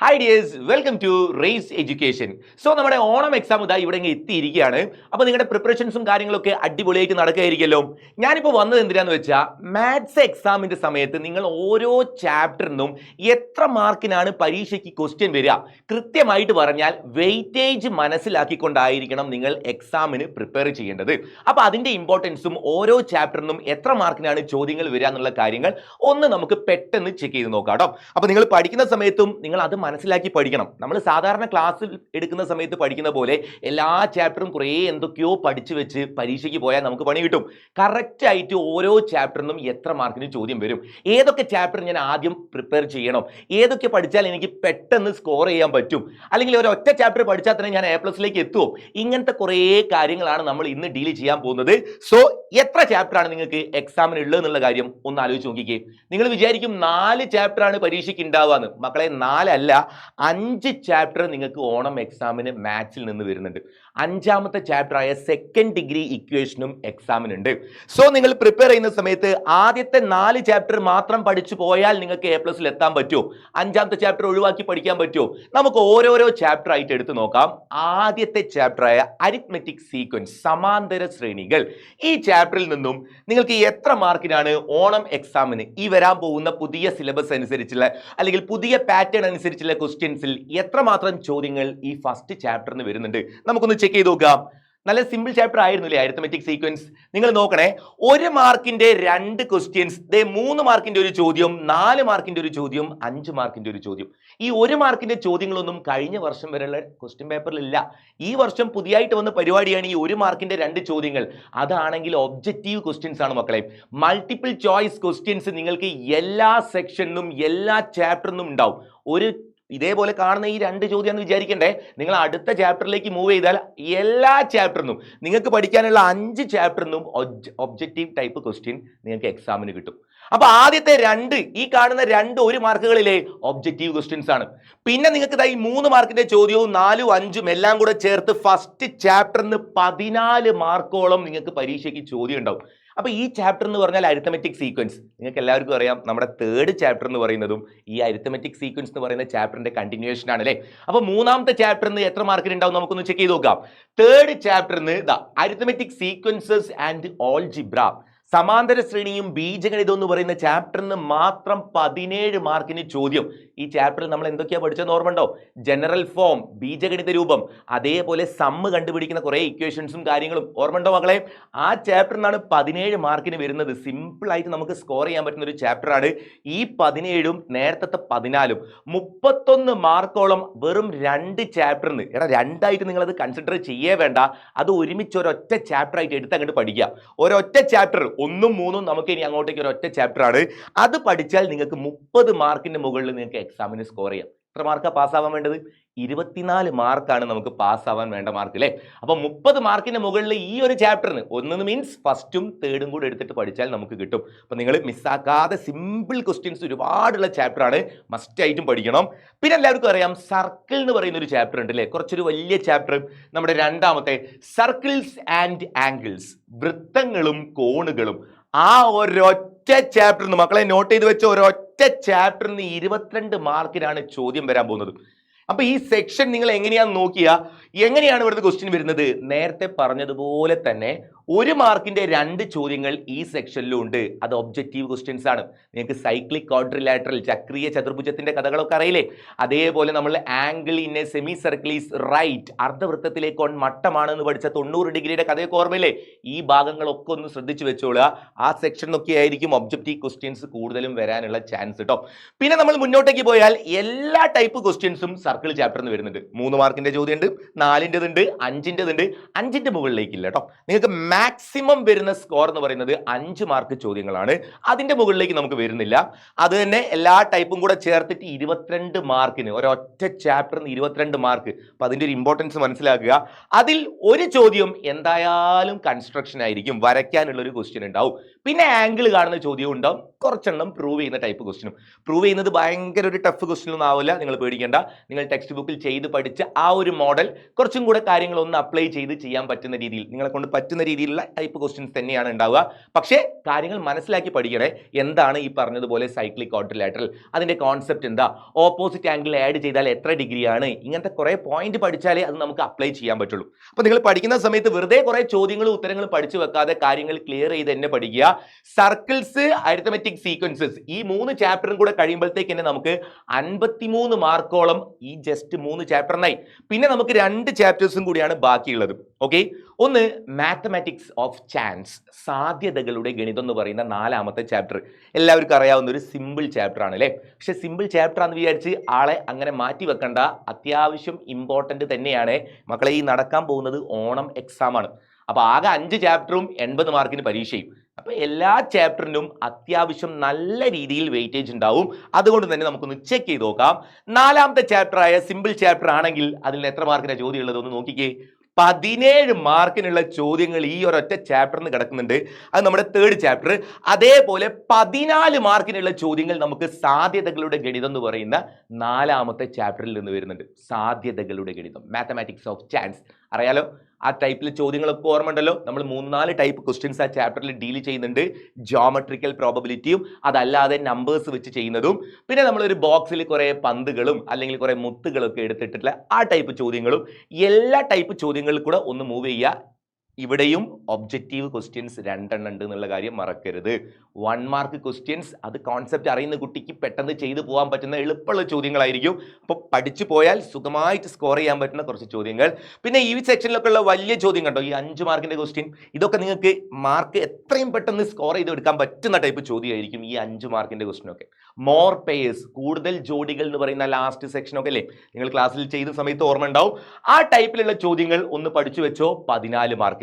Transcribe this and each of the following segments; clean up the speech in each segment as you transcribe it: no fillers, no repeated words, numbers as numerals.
Hi dears, welcome to Race Education. So നമ്മുടെ Onam exam ഇതാ ഇവിടെ എത്തിയിരിക്കുകയാണ്. അപ്പോൾ നിങ്ങളുടെ പ്രിപ്പറേഷൻസും കാര്യങ്ങളൊക്കെ അടിപൊളിയായിട്ട് നടക്കുകയായിരിക്കുമല്ലോ. ഞാനിപ്പോൾ വന്നത് എന്തിനാന്ന് വെച്ചാൽ മാത്സ് എക്സാമിന്റെ സമയത്ത് നിങ്ങൾ ഓരോ ചാപ്റ്ററിനും എത്ര മാർക്കിനാണ് പരീക്ഷയ്ക്ക് ക്വസ്റ്റ്യൻ വരിക, കൃത്യമായിട്ട് പറഞ്ഞാൽ വെയിറ്റേജ് മനസ്സിലാക്കിക്കൊണ്ടായിരിക്കണം നിങ്ങൾ എക്സാമിന് പ്രിപ്പയർ ചെയ്യേണ്ടത്. അപ്പോൾ അതിന്റെ ഇമ്പോർട്ടൻസും ഓരോ ചാപ്റ്ററിനും എത്ര മാർക്കിനാണ് ചോദ്യങ്ങൾ വരിക എന്നുള്ള കാര്യങ്ങൾ ഒന്ന് നമുക്ക് പെട്ടെന്ന് ചെക്ക് ചെയ്ത് നോക്കാം കേട്ടോ. അപ്പോൾ നിങ്ങൾ പഠിക്കുന്ന സമയത്തും നിങ്ങൾ അത് മനസ്സിലാക്കി പഠിക്കണം. നമ്മൾ സാധാരണ ക്ലാസ്സിൽ എടുക്കുന്ന സമയത്ത് പഠിക്കുന്ന പോലെ എല്ലാ ചാപ്റ്ററും കുറേ എന്തൊക്കെയോ പഠിച്ചു വെച്ച് പരീക്ഷയ്ക്ക് പോയാൽ നമുക്ക് പണി കിട്ടും. കറക്റ്റ് ആയിട്ട് ഓരോ ചാപ്റ്ററിനും എത്ര മാർക്കിന് ചോദ്യം വരും, ഏതൊക്കെ ചാപ്റ്റർ ഞാൻ ആദ്യം പ്രിപ്പയർ ചെയ്യണം, ഏതൊക്കെ പഠിച്ചാൽ എനിക്ക് പെട്ടെന്ന് സ്കോർ ചെയ്യാൻ പറ്റും, അല്ലെങ്കിൽ ഒരു ഒറ്റ ചാപ്റ്റർ പഠിച്ചാൽ തന്നെ ഞാൻ A+ലേക്ക് എത്തുമോ, ഇങ്ങനത്തെ കുറേ കാര്യങ്ങളാണ് നമ്മൾ ഇന്ന് ഡീൽ ചെയ്യാൻ പോകുന്നത്. സോ എത്ര ചാപ്റ്റർ ആണ് നിങ്ങൾക്ക് എക്സാമിന് ഉള്ളത് എന്നുള്ള കാര്യം ഒന്ന് ആലോചിച്ച് നോക്കിക്കേ. നിങ്ങൾ വിചാരിക്കും 4 ചാപ്റ്റർ ആണ് പരീക്ഷയ്ക്ക് ഉണ്ടാവുകയെന്ന്. മക്കളെ, 4 അല്ല, 5 ചാപ്റ്റർ നിങ്ങൾക്ക് ഓണം എക്സാമിന് മാത്സിൽ നിന്ന് വരുന്നുണ്ട്. 5ാമത്തെ ചാപ്റ്റർ ആയ സെക്കൻഡ് ഡിഗ്രി ഇക്വേഷനും എക്സാമിനുണ്ട്. സോ നിങ്ങൾ പ്രിപ്പയർ ചെയ്യുന്ന സമയത്ത് ആദ്യത്തെ 4 ചാപ്റ്റർ മാത്രം പഠിച്ചു പോയാൽ നിങ്ങൾക്ക് A+ൽ എത്താൻ പറ്റുമോ? 5ാമത്തെ ചാപ്റ്റർ ഒഴിവാക്കി പഠിക്കാൻ പറ്റുമോ? നമുക്ക് ഓരോരോ ചാപ്റ്റർ ആയിട്ട് എടുത്തു നോക്കാം. ആദ്യത്തെ ചാപ്റ്റർ ആയ അരിത്മെറ്റിക് സീക്വൻസ്, സമാന്തര ശ്രേണികൾ, ഈ ചാപ്റ്ററിൽ നിന്നും നിങ്ങൾക്ക് എത്ര മാർക്കിനാണ് ഓണം എക്സാമിന് ഈ വരാൻ പോകുന്ന പുതിയ സിലബസ് അനുസരിച്ചുള്ള അല്ലെങ്കിൽ പുതിയ പാറ്റേൺ അനുസരിച്ചുള്ള ക്വസ്റ്റ്യൻസിൽ എത്രമാത്രം ചോദ്യങ്ങൾ ഈ ഫസ്റ്റ് ചാപ്റ്ററിന് വരുന്നുണ്ട് നമുക്കൊന്ന് ചെക്ക് ചെയ്ത് നോക്കാം. നല്ല സിമ്പിൾ ചാപ്റ്റർ ആയിരുന്നു അല്ലേ അരിത്മെറ്റിക് സീക്വൻസ്? നിങ്ങൾ നോക്കണേ, 1 മാർക്കിന്റെ 2 ക്വസ്റ്റ്യൻസ്, 3 മാർക്കിന്റെ ഒരു ചോദ്യം, 4 മാർക്കിന്റെ ഒരു ചോദ്യം, 5 മാർക്കിന്റെ ഒരു ചോദ്യം. ഈ 1 മാർക്കിന്റെ ചോദ്യങ്ങളൊന്നും കഴിഞ്ഞ വർഷം വരെയുള്ള ക്വസ്റ്റ്യൻ പേപ്പറിൽ ഇല്ല. ഈ വർഷം പുതിയതായിട്ട് വന്ന പരിപാടിയാണ് ഈ 1 മാർക്കിന്റെ 2 ചോദ്യങ്ങൾ. അതാണെങ്കിൽ ഒബ്ജക്റ്റീവ് ക്വസ്റ്റ്യൻസ് ആണ് മക്കളെ. മൾട്ടിപ്പിൾ ചോയ്സ് ക്വസ്റ്റ്യൻസ് നിങ്ങൾക്ക് എല്ലാ സെക്ഷനിലും എല്ലാ ചാപ്റ്ററിനും ഉണ്ടാവും. ഇതേപോലെ കാണുന്ന ഈ 2 ചോദ്യം എന്ന് വിചാരിക്കണ്ടേ. നിങ്ങൾ അടുത്ത ചാപ്റ്ററിലേക്ക് മൂവ് ചെയ്താൽ എല്ലാ ചാപ്റ്ററിനും നിങ്ങൾക്ക് പഠിക്കാനുള്ള 5 ചാപ്റ്ററിനും ഒബ്ജക്റ്റീവ് ടൈപ്പ് ക്വസ്റ്റ്യൻ നിങ്ങൾക്ക് എക്സാമിന് കിട്ടും. അപ്പൊ ആദ്യത്തെ 2 ഈ കാണുന്ന 2 1 മാർക്കുകളിലെ ഒബ്ജക്റ്റീവ് ക്വസ്റ്റ്യൻസ് ആണ്. പിന്നെ നിങ്ങൾക്ക് ഈ 3 മാർക്കിന്റെ ചോദ്യവും 4ഉം 5ഉം എല്ലാം കൂടെ ചേർത്ത് ഫസ്റ്റ് ചാപ്റ്ററിന് 14 മാർക്കോളം നിങ്ങൾക്ക് പരീക്ഷയ്ക്ക് ചോദ്യം ഉണ്ടാവും. അപ്പൊ ഈ ചാപ്റ്റർ എന്ന് പറഞ്ഞാൽ അരിത്മെറ്റിക് സീക്വൻസ്. നിങ്ങൾക്ക് എല്ലാവർക്കും അറിയാം, നമ്മുടെ 3rd ചാപ്റ്റർ എന്ന് പറയുന്നതും ഈ അരിത്മെറ്റിക് സീക്വൻസ് എന്ന് പറയുന്ന ചാപ്റ്ററിന്റെ കണ്ടിന്യൂവേഷൻ ആണ് അല്ലേ. അപ്പൊ 3ാമത്തെ ചാപ്റ്ററിന് എത്ര മാർക്കിന് ഉണ്ടാവും നമുക്കൊന്ന് ചെക്ക് ചെയ്ത് നോക്കാം. 3rd ചാപ്റ്ററിന് അരിത്മെറ്റിക് സീക്വൻസസ് ആൻഡ് ഓൾജിബ്ര, സമാന്തര ശ്രേണിയും ബീജഗണിതം എന്ന് പറയുന്ന ചാപ്റ്ററിന് മാത്രം 17 മാർക്കിന് ചോദ്യം. ഈ ചാപ്റ്ററിൽ നമ്മൾ എന്തൊക്കെയാ പഠിച്ചതെന്ന് ഓർമ്മയുണ്ടോ? ജനറൽ ഫോം, ബീജഗണിത രൂപം, അതേപോലെ സമ്മ് കണ്ടുപിടിക്കുന്ന കുറെ ഇക്വേഷൻസും കാര്യങ്ങളും ഓർമ്മയുണ്ടോ മക്കളെ? ആ ചാപ്റ്ററിനാണ് 17 മാർക്കിന് വരുന്നത്. സിമ്പിൾ ആയിട്ട് നമുക്ക് സ്കോർ ചെയ്യാൻ പറ്റുന്ന ഒരു ചാപ്റ്ററാണ് ഈ 17ഉം നേരത്തെ 14ഉം. 31 മാർക്കോളം വെറും 2 ചാപ്റ്ററിന്. രണ്ടായിട്ട് നിങ്ങൾ അത് കൺസിഡർ ചെയ്യേ വേണ്ട, അത് ഒരുമിച്ച് ഒരൊറ്റ ചാപ്റ്റർ ആയിട്ട് എടുത്ത് അങ്ങോട്ട് പഠിക്കുക. ഒരൊറ്റ ചാപ്റ്റർ 1ഉം 3ഉം നമുക്ക് ഇനി അങ്ങോട്ടേക്ക് ഒരൊറ്റ ചാപ്റ്റർ ആണ്. അത് പഠിച്ചാൽ നിങ്ങൾക്ക് 30 മാർക്കിന്റെ മുകളിൽ നിങ്ങൾക്ക് എക്സാമിന് സ്കോർ ചെയ്യാം. എത്ര മാർക്കാ പാസ്സാവാൻ വേണ്ടത്? 24 മാർക്കാണ് നമുക്ക് പാസ്സാവാൻ വേണ്ട മാർക്ക് അല്ലേ. അപ്പൊ 30 മാർക്കിന്റെ മുകളിൽ ഈ ഒരു ചാപ്റ്ററിന് 1 മീൻസ് ഫസ്റ്റും 3rd കൂടെ എടുത്തിട്ട് പഠിച്ചാൽ നമുക്ക് കിട്ടും. അപ്പൊ നിങ്ങൾ മിസ്സാക്കാതെ സിമ്പിൾ ക്വസ്റ്റ്യൻസ് ഒരുപാടുള്ള ചാപ്റ്റർ ആണ്, മസ്റ്റ് ആയിട്ടും പഠിക്കണം. പിന്നെ എല്ലാവർക്കും അറിയാം, സർക്കിൾ എന്ന് പറയുന്ന ഒരു ചാപ്റ്റർ ഉണ്ട് അല്ലേ, കുറച്ചൊരു വലിയ ചാപ്റ്റർ. നമ്മുടെ 2ാമത്തെ സർക്കിൾസ് ആൻഡ് ആംഗിൾസ്, വൃത്തങ്ങളും കോണുകളും. ആ ഒരൊറ്റ ചാപ്റ്ററിന് മക്കളെ നോട്ട് ചെയ്ത് വെച്ച ഒരൊറ്റ ചാപ്റ്ററിന് 22 മാർക്കിനാണ് ചോദ്യം വരാൻ പോകുന്നത്. അപ്പൊ ഈ സെക്ഷൻ നിങ്ങൾ എങ്ങനെയാന്ന് നോക്കിയാ, എങ്ങനെയാണ് ഇവിടുത്തെ ക്വസ്റ്റ്യൻ വരുന്നത്? നേരത്തെ പറഞ്ഞതുപോലെ തന്നെ 1 മാർക്കിന്റെ 2 ചോദ്യങ്ങൾ ഈ സെക്ഷനിലും ഉണ്ട്. അത് ഒബ്ജക്റ്റീവ് ക്വസ്റ്റ്യൻസ് ആണ്. നിങ്ങൾക്ക് സൈക്ലിക് ക്വാഡ്രിലാറ്ററൽ, ചക്രീയ ചതുർഭുജത്തിന്റെ കഥകളൊക്കെ അറിയില്ലേ? അതേപോലെ നമ്മൾ angle in a semicircle is right, അർദ്ധവൃത്തത്തിലേക്ക് മട്ടമാണെന്ന് പഠിച്ച 90 ഡിഗ്രിയുടെ കഥയൊക്കെ ഓർമ്മയില്ലേ? ഈ ഭാഗങ്ങളൊക്കെ ഒന്ന് ശ്രദ്ധിച്ചു വെച്ചോളുക. ആ സെക്ഷനൊക്കെ ആയിരിക്കും ഒബ്ജക്റ്റീവ് ക്വസ്റ്റ്യൻസ് കൂടുതലും വരാനുള്ള ചാൻസ് കേട്ടോ. പിന്നെ നമ്മൾ മുന്നോട്ടേക്ക് പോയാൽ എല്ലാ ടൈപ്പ് ക്വസ്റ്റ്യൻസും സർക്കിൾ ചാപ്റ്ററിന് വരുന്നുണ്ട്. 3 മാർക്കിന്റെ ചോദ്യം ഉണ്ട്, 4ൻ്റെതുണ്ട്, 5ൻ്റെതുണ്ട്. 5ന്റെ മുകളിലേക്കില്ല കേട്ടോ. നിങ്ങൾക്ക് മാക്സിമം വരുന്ന സ്കോർ എന്ന് പറയുന്നത് 5 മാർക്ക് ചോദ്യങ്ങളാണ്. അതിന്റെ മുകളിലേക്ക് നമുക്ക് വരുന്നില്ല. അത് തന്നെ എല്ലാ ടൈപ്പും കൂടെ ചേർത്തിട്ട് 22 മാർക്കിന്, ഒരൊറ്റ ചാപ്റ്ററിന് 22 മാർക്ക്. അപ്പൊ അതിന്റെ ഒരു ഇമ്പോർട്ടൻസ് മനസ്സിലാക്കുക. അതിൽ ഒരു ചോദ്യം എന്തായാലും കൺസ്ട്രക്ഷൻ ആയിരിക്കും, വരയ്ക്കാനുള്ള ഒരു ക്വസ്റ്റ്യൻ ഉണ്ടാവും. പിന്നെ ആംഗിൾ കാണുന്ന ചോദ്യവും ഉണ്ടാവും, കുറച്ചെണ്ണം പ്രൂവ് ചെയ്യുന്ന ടൈപ്പ് ക്വസ്റ്റ്യനും. പ്രൂവ് ചെയ്യുന്നത് ഭയങ്കര ഒരു ടഫ് ക്വസ്റ്റ്യൻ ഒന്നും ആവില്ല, നിങ്ങൾ പേടിക്കേണ്ട. നിങ്ങൾ ടെക്സ്റ്റ് ബുക്കിൽ ചെയ്ത് പഠിച്ച ആ ഒരു മോഡൽ കുറച്ചും കൂടെ കാര്യങ്ങൾ ഒന്ന് അപ്ലൈ ചെയ്ത് ചെയ്യാൻ പറ്റുന്ന രീതിയിൽ, നിങ്ങളെ കൊണ്ട് പറ്റുന്ന രീതിയിൽ രീതിയിലുള്ള ടൈപ്പ് ക്വസ്റ്റ്യൻസ് തന്നെയാണ് ഉണ്ടാവുക. പക്ഷേ കാര്യങ്ങൾ മനസ്സിലാക്കി പഠിക്കണേ. എന്താണ് ഈ പറഞ്ഞതുപോലെ സൈക്ലിക് ക്വാഡ്രിലാറ്ററൽ, അതിന്റെ കോൺസെപ്റ്റ് എന്താ, ഓപ്പോസിറ്റ് ആംഗിൾ ആഡ് ചെയ്താൽ എത്ര ഡിഗ്രിയാണ്, ഇങ്ങനത്തെ കുറെ പോയിന്റ് പഠിച്ചാലേ അത് നമുക്ക് അപ്ലൈ ചെയ്യാൻ പറ്റുള്ളൂ. അപ്പൊ നിങ്ങൾ പഠിക്കുന്ന സമയത്ത് വെറുതെ കുറെ ചോദ്യങ്ങളും ഉത്തരങ്ങളും പഠിച്ചു വെക്കാതെ കാര്യങ്ങൾ ക്ലിയർ ചെയ്ത് തന്നെ പഠിക്കുക. സർക്കിൾസ്, അരിത്തമെറ്റിക് സീക്വൻസസ്, ഈ 3 ചാപ്റ്ററും കൂടെ കഴിയുമ്പോഴത്തേക്ക് തന്നെ നമുക്ക് 53 മാർക്കോളം ഈ ജസ്റ്റ് 3 ചാപ്റ്ററിനായി. പിന്നെ നമുക്ക് 2 ചാപ്റ്റേഴ്സും കൂടിയാണ് ബാക്കിയുള്ളത്. ഓക്കെ, ഒന്ന് മാത്തമാറ്റിക്സ് ഓഫ് ചാൻസ്, സാധ്യതകളുടെ ഗണിതം എന്ന് പറയുന്ന 4ാമത്തെ ചാപ്റ്റർ. എല്ലാവർക്കും അറിയാവുന്ന ഒരു സിമ്പിൾ ചാപ്റ്റർ ആണ് അല്ലേ. പക്ഷെ സിമ്പിൾ ചാപ്റ്റർ ആണെന്ന് വിചാരിച്ച് ആളെ അങ്ങനെ മാറ്റി വെക്കണ്ട, അത്യാവശ്യം ഇമ്പോർട്ടന്റ് തന്നെയാണ് മക്കളെ. ഈ നടക്കാൻ പോകുന്നത് ഓണം എക്സാം ആണ്. അപ്പൊ ആകെ 5 ചാപ്റ്ററും 80 മാർക്കിന് പരീക്ഷയും. അപ്പൊ എല്ലാ ചാപ്റ്ററിനും അത്യാവശ്യം നല്ല രീതിയിൽ വെയിറ്റേജ് ഉണ്ടാവും. അതുകൊണ്ട് തന്നെ നമുക്കൊന്ന് ചെക്ക് ചെയ്ത് നോക്കാം. 4ാമത്തെ ചാപ്റ്റർ ആയ സിമ്പിൾ ചാപ്റ്റർ ആണെങ്കിൽ അതിൽ എത്ര മാർക്കിന്റെ ചോദ്യം ഉള്ളത് ഒന്ന് നോക്കിക്കേ. 17 മാർക്കിനുള്ള ചോദ്യങ്ങൾ ഈ ഒരൊറ്റ ചാപ്റ്ററിന് കിടക്കുന്നുണ്ട്. അത് നമ്മുടെ 3rd ചാപ്റ്റർ. അതേപോലെ 14 മാർക്കിനുള്ള ചോദ്യങ്ങൾ നമുക്ക് സാധ്യതകളുടെ ഗണിതം എന്ന് പറയുന്ന 4ാമത്തെ ചാപ്റ്ററിൽ നിന്ന് വരുന്നുണ്ട്. സാധ്യതകളുടെ ഗണിതം, മാത്തമാറ്റിക്സ് ഓഫ് ചാൻസ്. അറിയാലോ, ആ ടൈപ്പിലെ ചോദ്യങ്ങളൊക്കെ ഓർമ്മ ഉണ്ടല്ലോ. നമ്മൾ 3-4 ടൈപ്പ് ക്വസ്റ്റ്യൻസ് ആ ചാപ്റ്ററിൽ ഡീൽ ചെയ്യുന്നുണ്ട്. ജോമെട്രിക്കൽ പ്രോബബിലിറ്റിയും അതല്ലാതെ നമ്പേഴ്സ് വെച്ച് ചെയ്യുന്നതും, പിന്നെ നമ്മളൊരു ബോക്സിൽ കുറെ പന്തുകളും അല്ലെങ്കിൽ കുറെ മുത്തുകളൊക്കെ എടുത്തിട്ടുള്ള ആ ടൈപ്പ് ചോദ്യങ്ങളും, എല്ലാ ടൈപ്പ് ചോദ്യങ്ങളിൽ കൂടെ ഒന്ന് മൂവ് ചെയ്യുക. ഇവിടെയും ഒബ്ജക്റ്റീവ് ക്വസ്റ്റ്യൻസ് 2 ഉണ്ട് എന്നുള്ള കാര്യം മറക്കരുത്. 1 മാർക്ക് ക്വസ്റ്റ്യൻസ്, അത് കോൺസെപ്റ്റ് അറിയുന്ന കുട്ടിക്ക് പെട്ടെന്ന് ചെയ്തു പോകാൻ പറ്റുന്ന എളുപ്പമുള്ള ചോദ്യങ്ങളായിരിക്കും. അപ്പോൾ പഠിച്ചു പോയാൽ സുഖമായിട്ട് സ്കോർ ചെയ്യാൻ പറ്റുന്ന കുറച്ച് ചോദ്യങ്ങൾ. പിന്നെ ഈ സെക്ഷനിലൊക്കെ ഉള്ള വലിയ ചോദ്യം കണ്ടോ, ഈ 5 മാർക്കിന്റെ ക്വസ്റ്റ്യൻ, ഇതൊക്കെ നിങ്ങൾക്ക് മാർക്ക് എത്രയും പെട്ടെന്ന് സ്കോർ ചെയ്തെടുക്കാൻ പറ്റുന്ന ടൈപ്പ് ചോദ്യമായിരിക്കും ഈ 5 മാർക്കിന്റെ ക്വസ്റ്റ്യൻ ഒക്കെ. മോർ പേയേഴ്സ്, കൂടുതൽ ജോഡികൾ എന്ന് പറയുന്ന ലാസ്റ്റ് സെക്ഷൻ ഒക്കെ അല്ലേ നിങ്ങൾ ക്ലാസ്സിൽ ചെയ്ത സമയത്ത് ഓർമ്മ ഉണ്ടാവും. ആ ടൈപ്പിലുള്ള ചോദ്യങ്ങൾ ഒന്ന് പഠിച്ചു വെച്ചോ. 14 മാർക്കിന്.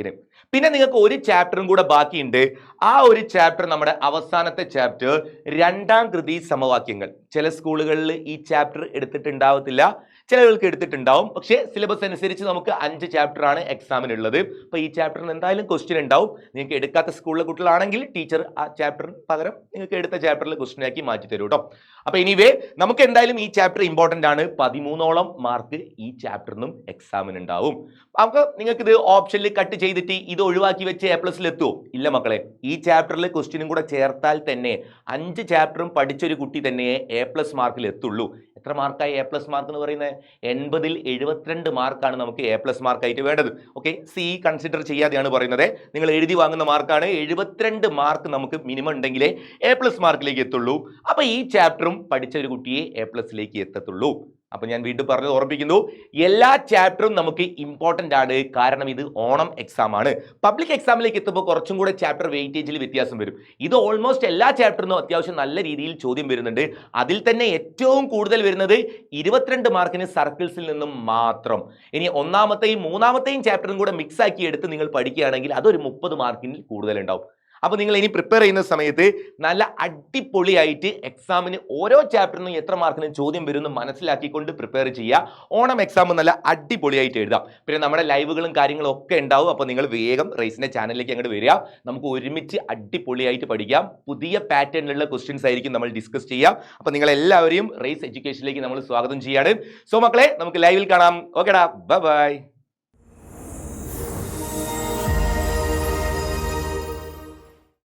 പിന്നെ നിങ്ങൾക്ക് ഒരു ചാപ്റ്ററും കൂടെ ബാക്കിയുണ്ട്. ആ ഒരു ചാപ്റ്റർ നമ്മുടെ അവസാനത്തെ ചാപ്റ്റർ, 2ാം കൃതി സമവാക്യങ്ങൾ. ചില സ്കൂളുകളിൽ ഈ ചാപ്റ്റർ എടുത്തിട്ടുണ്ടാവത്തില്ല, ചിലർക്ക് എടുത്തിട്ടുണ്ടാവും. പക്ഷേ സിലബസ് അനുസരിച്ച് നമുക്ക് 5 ചാപ്റ്റർ ആണ് എക്സാമിനുള്ളത്. അപ്പോൾ ഈ ചാപ്റ്ററിന് എന്തായാലും ക്വസ്റ്റ്യൻ ഉണ്ടാവും. നിങ്ങൾക്ക് എടുക്കാത്ത സ്കൂളിലെ കുട്ടികളാണെങ്കിൽ ടീച്ചർ ആ ചാപ്റ്ററിന് പകരം നിങ്ങൾക്ക് എടുത്ത ചാപ്റ്ററിൽ ക്വസ്റ്റ്യൻ ആക്കി മാറ്റി തരും കേട്ടോ. അപ്പോൾ എനിവേ നമുക്ക് എന്തായാലും ഈ ചാപ്റ്റർ ഇമ്പോർട്ടൻ്റ് ആണ്. 13ഓളം മാർക്ക് ഈ ചാപ്റ്ററിനും എക്സാമിന് ഉണ്ടാവും. നമുക്ക് നിങ്ങൾക്ക് ഇത് ഓപ്ഷനിൽ കട്ട് ചെയ്തിട്ട് ഇത് ഒഴിവാക്കി വെച്ച് A+ എത്തുമോ? ഇല്ല മക്കളെ. ഈ ചാപ്റ്ററിൽ ക്വസ്റ്റ്യനും കൂടെ ചേർത്താൽ തന്നെ 5 ചാപ്റ്ററും പഠിച്ചൊരു കുട്ടി തന്നെ A+ മാർക്കിൽ എത്തുള്ളൂ. എത്ര മാർക്കായി A+ മാർക്ക് എന്ന് പറയുന്നത്? 80ൽ 72 മാർക്കാണ് നമുക്ക് A+ മാർക്കായിട്ട് വേണ്ടത്. ഓക്കെ, സി കൺസിഡർ ചെയ്യാതെയാണ് പറയുന്നത്. നിങ്ങൾ എഴുതി വാങ്ങുന്ന മാർക്കാണ്. 72 മാർക്ക് നമുക്ക് മിനിമം ഉണ്ടെങ്കിലേ A+ മാർക്കിലേക്ക് എത്തുള്ളൂ. അപ്പൊ ഈ ചാപ്റ്ററും പഠിച്ച ഒരു കുട്ടിയെ A+ലേക്ക് എത്തത്തുള്ളൂ. അപ്പൊ ഞാൻ വീണ്ടും പറഞ്ഞു ഓർമ്മിപ്പിക്കുന്നു, എല്ലാ ചാപ്റ്ററും നമുക്ക് ഇമ്പോർട്ടന്റ് ആണ്. കാരണം ഇത് ഓണം എക്സാം ആണ്. പബ്ലിക് എക്സാമിലേക്ക് എത്തുമ്പോൾ കുറച്ചും കൂടെ ചാപ്റ്റർ വെയിറ്റേജിൽ വ്യത്യാസം വരും. ഇത് ഓൾമോസ്റ്റ് എല്ലാ ചാപ്റ്ററിനും അത്യാവശ്യം നല്ല രീതിയിൽ ചോദ്യം വരുന്നുണ്ട്. അതിൽ തന്നെ ഏറ്റവും കൂടുതൽ വരുന്നത് 22 മാർക്കിന് സർക്കിൾസിൽ നിന്നും മാത്രം. ഇനി 1ാമത്തെയും 3ാമത്തെയും ചാപ്റ്ററും കൂടെ മിക്സ് ആക്കി എടുത്ത് നിങ്ങൾ പഠിക്കുകയാണെങ്കിൽ അതൊരു 30 മാർക്കിന് കൂടുതൽ ഉണ്ടാവും. അപ്പോൾ നിങ്ങൾ ഇനി പ്രിപ്പയർ ചെയ്യുന്ന സമയത്ത് നല്ല അടിപൊളിയായിട്ട് എക്സാമിന് ഓരോ ചാപ്റ്ററിനും എത്ര മാർക്കിന് ചോദ്യം വരുമെന്ന് മനസ്സിലാക്കിക്കൊണ്ട് പ്രിപ്പയർ ചെയ്യുക. ഓണം എക്സാം നല്ല അടിപൊളിയായിട്ട് എഴുതാം. പിന്നെ നമ്മുടെ ലൈവുകളും കാര്യങ്ങളും ഒക്കെ ഉണ്ടാവും. അപ്പോൾ നിങ്ങൾ വേഗം റേസിന്റെ ചാനലിലേക്ക് അങ്ങോട്ട് വരിക. നമുക്ക് ഒരുമിച്ച് അടിപൊളിയായിട്ട് പഠിക്കാം. പുതിയ പാറ്റേണിലുള്ള ക്വസ്റ്റ്യൻസ് ആയിരിക്കും നമ്മൾ ഡിസ്കസ് ചെയ്യാം. അപ്പോൾ നിങ്ങൾ എല്ലാവരെയും റേസ് എഡ്യൂക്കേഷനിലേക്ക് നമ്മൾ സ്വാഗതം ചെയ്യാണ്. സോ മക്കളെ, നമുക്ക് ലൈവിൽ കാണാം. ഓക്കെടാ, ബൈ ബൈ.